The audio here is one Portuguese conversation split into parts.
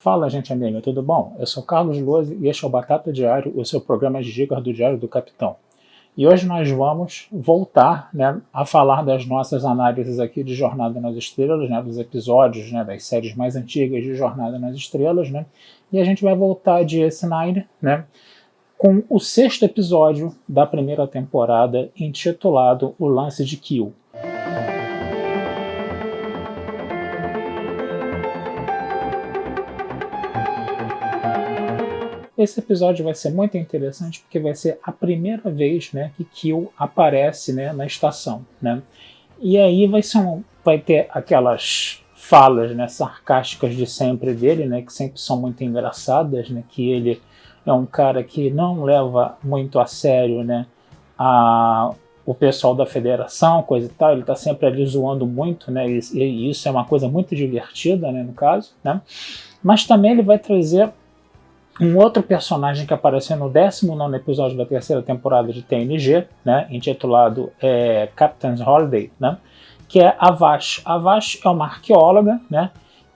Fala, gente amiga, tudo bom? Eu sou Carlos Lose e este é o Batata Diário, o seu programa de dicas do Diário do Capitão. E hoje nós vamos voltar, a falar das nossas análises aqui de Jornada nas Estrelas, dos episódios, das séries mais antigas de Jornada nas Estrelas, e a gente vai voltar de DS9, com o sexto episódio da primeira temporada, intitulado O Lance de Kill. Esse episódio vai ser muito interessante porque vai ser a primeira vez que Kill aparece na estação. E aí vai ter aquelas falas sarcásticas de sempre dele, que sempre são muito engraçadas, que ele é um cara que não leva muito a sério o pessoal da federação, coisa e tal, ele está sempre ali zoando muito, e isso é uma coisa muito divertida, no caso. Mas também ele vai trazer um outro personagem que apareceu no 19º episódio da terceira temporada de TNG, intitulado Captain's Holiday, que é a Vash. A Vash é uma arqueóloga,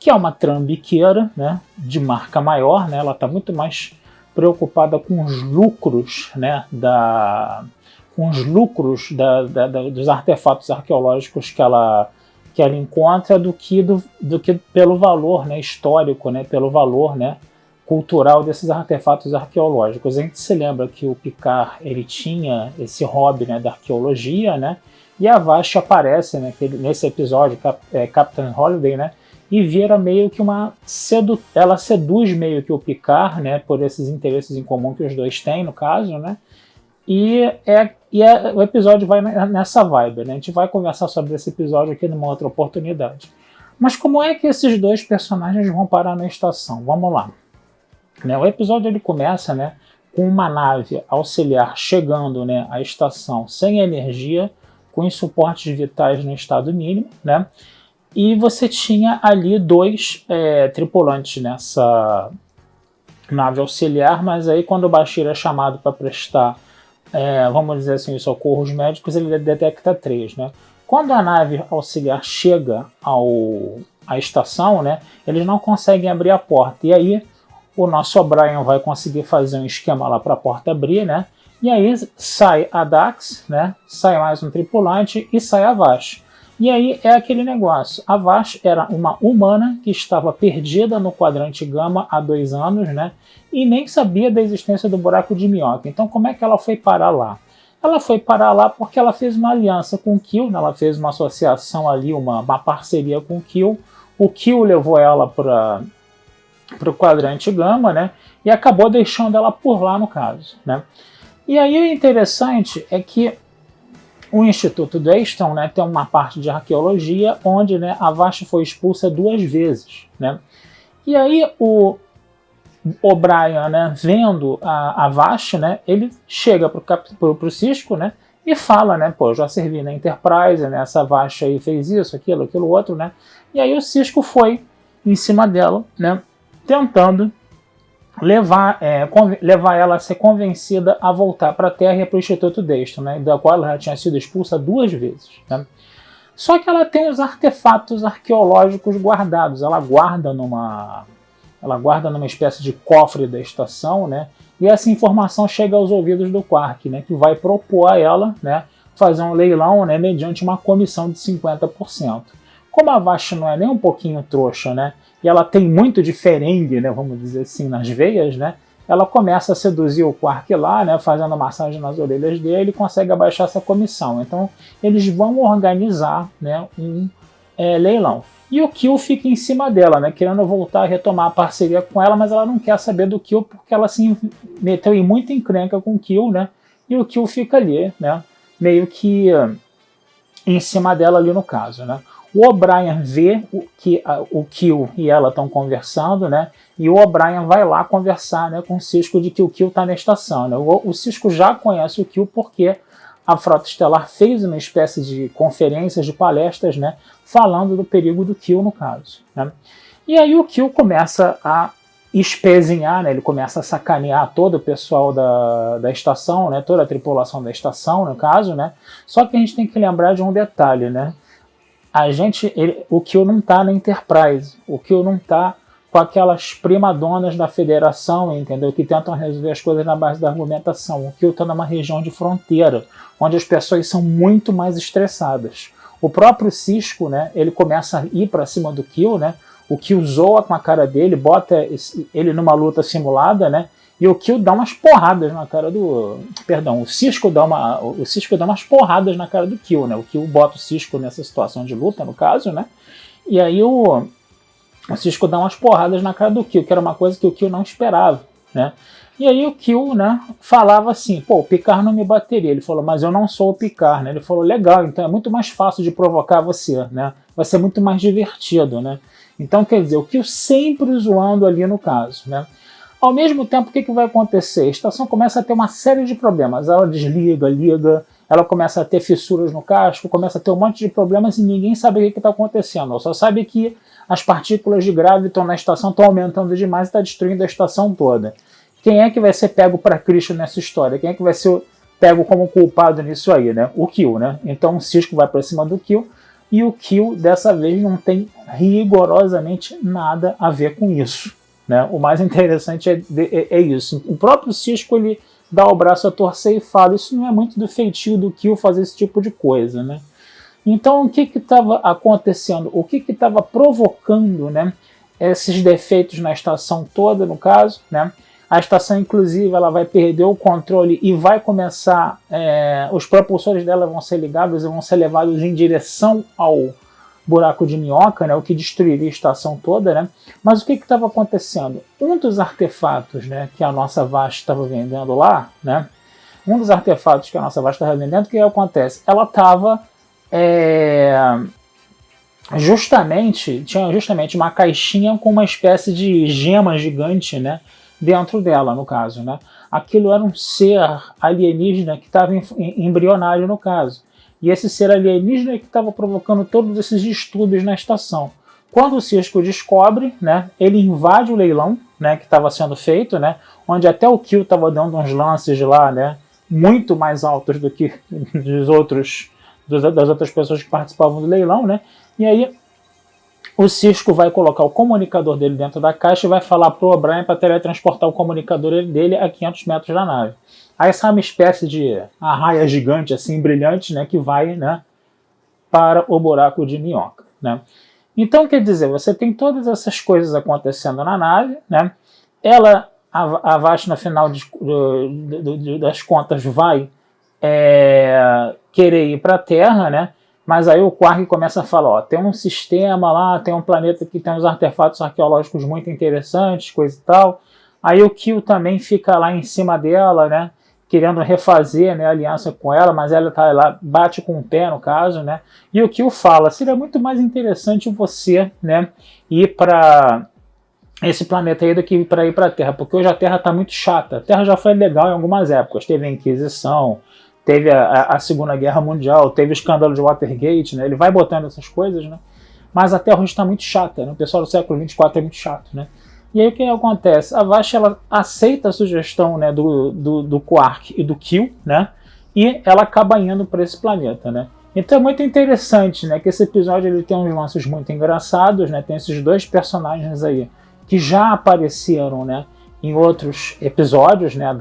que é uma trambiqueira, de marca maior, ela está muito mais preocupada com os lucros, dos artefatos arqueológicos que ela encontra do que pelo valor histórico, pelo valor cultural desses artefatos arqueológicos. A gente se lembra que o Picard ele tinha esse hobby da arqueologia, e a Vash aparece nesse episódio, Captain Holiday, e vira meio que ela seduz meio que o Picard, por esses interesses em comum que os dois têm, no caso, e o episódio vai nessa vibe, A gente vai conversar sobre esse episódio aqui numa outra oportunidade. Mas como é que esses dois personagens vão parar na estação? Vamos lá. O episódio ele começa com uma nave auxiliar chegando à estação sem energia, com os suportes vitais no estado mínimo, e você tinha ali dois tripulantes nessa nave auxiliar, mas aí quando o Bashir é chamado para prestar, vamos dizer assim, socorros médicos, ele detecta 3. Quando a nave auxiliar chega à estação, eles não conseguem abrir a porta, e aí o nosso O'Brien vai conseguir fazer um esquema lá para a porta abrir, e aí sai a Dax, sai mais um tripulante e sai a Vash. E aí é aquele negócio, a Vash era uma humana que estava perdida no quadrante Gama há 2 anos, e nem sabia da existência do buraco de minhoca. Então como é que ela foi parar lá? Ela foi parar lá porque ela fez uma aliança com o Kill, ela fez uma associação ali, uma parceria com o Kill levou ela para o quadrante Gama, e acabou deixando ela por lá no caso, E aí o interessante é que o Instituto Dayston, tem uma parte de arqueologia onde a Vash foi expulsa 2 vezes, E aí o O'Brien, vendo a Vash, ele chega pro Sisko, e fala, pô, já servi na Enterprise, essa Vash aí fez isso, aquilo outro, E aí o Sisko foi em cima dela, tentando levar ela a ser convencida a voltar para a Terra e para o Instituto Dayston, da qual ela já tinha sido expulsa 2 vezes. Só que ela tem os artefatos arqueológicos guardados, ela guarda numa espécie de cofre da estação, e essa informação chega aos ouvidos do Quark, que vai propor a ela fazer um leilão mediante uma comissão de 50%. Como a Vash não é nem um pouquinho trouxa, e ela tem muito de ferengue, vamos dizer assim, nas veias, ela começa a seduzir o Quark lá, fazendo massagem nas orelhas dele e consegue abaixar essa comissão. Então eles vão organizar um leilão. E o Kill fica em cima dela, querendo voltar a retomar a parceria com ela, mas ela não quer saber do Kill porque ela se meteu em muita encrenca com o Kill, e o Kill fica ali, meio que em cima dela ali no caso, O O'Brien vê que o Kill e ela estão conversando, e o O'Brien vai lá conversar com o Sisko de que o Kill está na estação. O Sisko já conhece o Kill porque a Frota Estelar fez uma espécie de conferências, de palestras, falando do perigo do Kill no caso. E aí o Kill começa a espezinhar, ele começa a sacanear todo o pessoal da estação, toda a tripulação da estação no caso, Só que a gente tem que lembrar de um detalhe, o Kill não está na Enterprise, o Kill não está com aquelas primadonas da federação, entendeu? Que tentam resolver as coisas na base da argumentação. O Q está numa região de fronteira, onde as pessoas são muito mais estressadas. O próprio Sisko, né, ele começa a ir para cima do Q, né? O Q zoa com a cara dele, bota ele numa luta simulada, né? E o Q dá umas porradas na cara do... Perdão, o Sisko dá umas porradas na cara do Q, né? O Q bota o Sisko nessa situação de luta, no caso, né? E aí o Sisko dá umas porradas na cara do Q, que era uma coisa que o Q não esperava, né? E aí o Q, né, falava assim, pô, o Picard não me bateria. Ele falou, mas eu não sou o Picard, né? Ele falou, legal, então é muito mais fácil de provocar você, né? Vai ser muito mais divertido, né? Então, quer dizer, o Q sempre zoando ali no caso, né? Ao mesmo tempo, o que vai acontecer? A estação começa a ter uma série de problemas. Ela desliga, liga, ela começa a ter fissuras no casco, começa a ter um monte de problemas e ninguém sabe o que está acontecendo. Ela só sabe que as partículas de graviton na estação estão aumentando demais e está destruindo a estação toda. Quem é que vai ser pego para Cristo nessa história? Quem é que vai ser pego como culpado nisso aí, né? O Q, né? Então o Sisko vai para cima do Q e o Q dessa vez não tem rigorosamente nada a ver com isso, né? O mais interessante é isso. O próprio Sisko, ele dá o braço a torcer e fala, isso não é muito do feitio do Q fazer esse tipo de coisa, né? Então o que estava acontecendo? O que estava provocando, né, esses defeitos na estação toda, no caso, né? A estação, inclusive, ela vai perder o controle e vai começar... os propulsores dela vão ser ligados e vão ser levados em direção ao buraco de minhoca, né, o que destruiria a estação toda, né? Mas o que estava acontecendo? Um dos artefatos, né, que a nossa Vash estava vendendo lá, né? Um dos artefatos que a nossa Vash estava vendendo, o que acontece? Ela estava... tinha justamente uma caixinha com uma espécie de gema gigante, né, dentro dela, no caso, né? Aquilo era um ser alienígena que estava embrionário, no caso. E esse ser alienígena que estava provocando todos esses distúrbios na estação. Quando o Sisko descobre, né, ele invade o leilão, né, que estava sendo feito, né, onde até o Q estava dando uns lances lá, né, muito mais altos do que das outras pessoas que participavam do leilão, né? E aí o Sisko vai colocar o comunicador dele dentro da caixa e vai falar para o O'Brien para teletransportar o comunicador dele a 500 metros da nave. Aí sai uma espécie de arraia gigante, assim, brilhante, né, que vai, né, para o buraco de minhoca, né? Então, quer dizer, você tem todas essas coisas acontecendo na nave, né? A Vash, no final das contas, vai querer ir para a Terra, né? Mas aí o Quark começa a falar, ó, tem um sistema lá, tem um planeta que tem uns artefatos arqueológicos muito interessantes, coisa e tal. Aí o Q também fica lá em cima dela, né, querendo refazer, né, a aliança com ela, mas ela tá lá, bate com o pé, no caso, né. E o Q fala, seria muito mais interessante você, né, ir para esse planeta aí do que para ir para a Terra, porque hoje a Terra está muito chata. A Terra já foi legal em algumas épocas, teve a Inquisição, teve a Segunda Guerra Mundial, teve o escândalo de Watergate, né? Ele vai botando essas coisas, né? Mas a Terra hoje está muito chata, né? O pessoal do século 24 é muito chato, né? E aí o que acontece? A Vash, ela aceita a sugestão, né, do Quark e do Q, né? E ela acaba indo para esse planeta, né? Então é muito interessante, né, que esse episódio ele tem uns lances muito engraçados, né? Tem esses dois personagens aí que já apareceram, né, em outros episódios, né,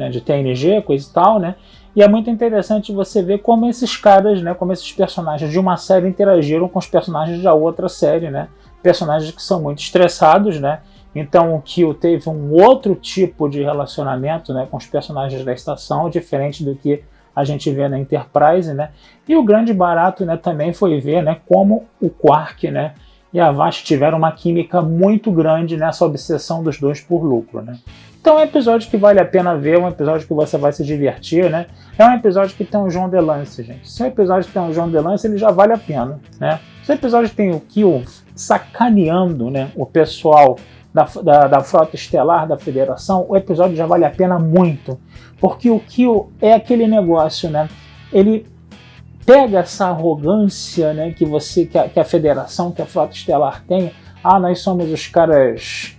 de TNG, coisa e tal, né? E é muito interessante você ver como esses caras, né, como esses personagens de uma série interagiram com os personagens da outra série, né? Personagens que são muito estressados, né? Então o Q teve um outro tipo de relacionamento, né, com os personagens da estação, diferente do que a gente vê na Enterprise, né? E o grande barato, né, também foi ver, né, como o Quark, né, e a Vash tiveram uma química muito grande nessa obsessão dos dois por lucro, né? Então é um episódio que vale a pena ver, um episódio que você vai se divertir, né? É um episódio que tem o João Delance, gente. Se é um episódio que tem o João Delance, ele já vale a pena, né? Se o episódio tem o Q sacaneando, né, o pessoal da frota estelar da Federação, o episódio já vale a pena muito. Porque o Q é aquele negócio, né? Ele pega essa arrogância, né, que a Federação, que a frota estelar tem. Ah, nós somos os caras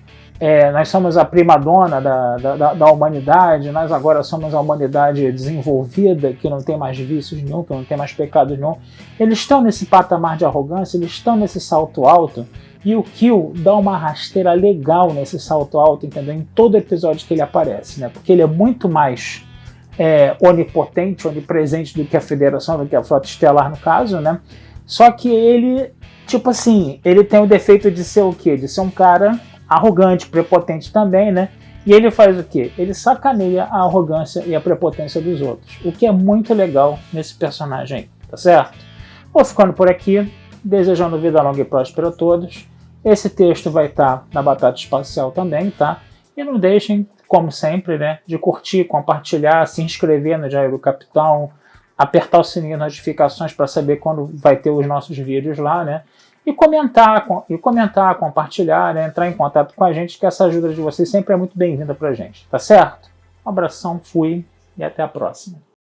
nós somos a primadona da humanidade, nós agora somos a humanidade desenvolvida, que não tem mais vícios nenhum, que não tem mais pecados nenhum. Eles estão nesse patamar de arrogância, eles estão nesse salto alto, e o Q dá uma rasteira legal nesse salto alto, entendeu? Em todo episódio que ele aparece, né? Porque ele é muito mais onipotente, onipresente do que a Federação, do que a Frota Estelar no caso, né? Só que ele, tipo assim, ele tem o defeito de ser o quê? De ser um cara arrogante, prepotente também, né? E ele faz o quê? Ele sacaneia a arrogância e a prepotência dos outros, o que é muito legal nesse personagem aí, tá certo? Vou ficando por aqui, desejando vida longa e próspera a todos. Esse texto vai estar na Batata Espacial também, tá? E não deixem, como sempre, né, de curtir, compartilhar, se inscrever no Diário do Capitão, apertar o sininho de notificações para saber quando vai ter os nossos vídeos lá, né? E comentar, compartilhar, né? Entrar em contato com a gente, que essa ajuda de vocês sempre é muito bem-vinda pra gente, tá certo? Um abração, fui e até a próxima.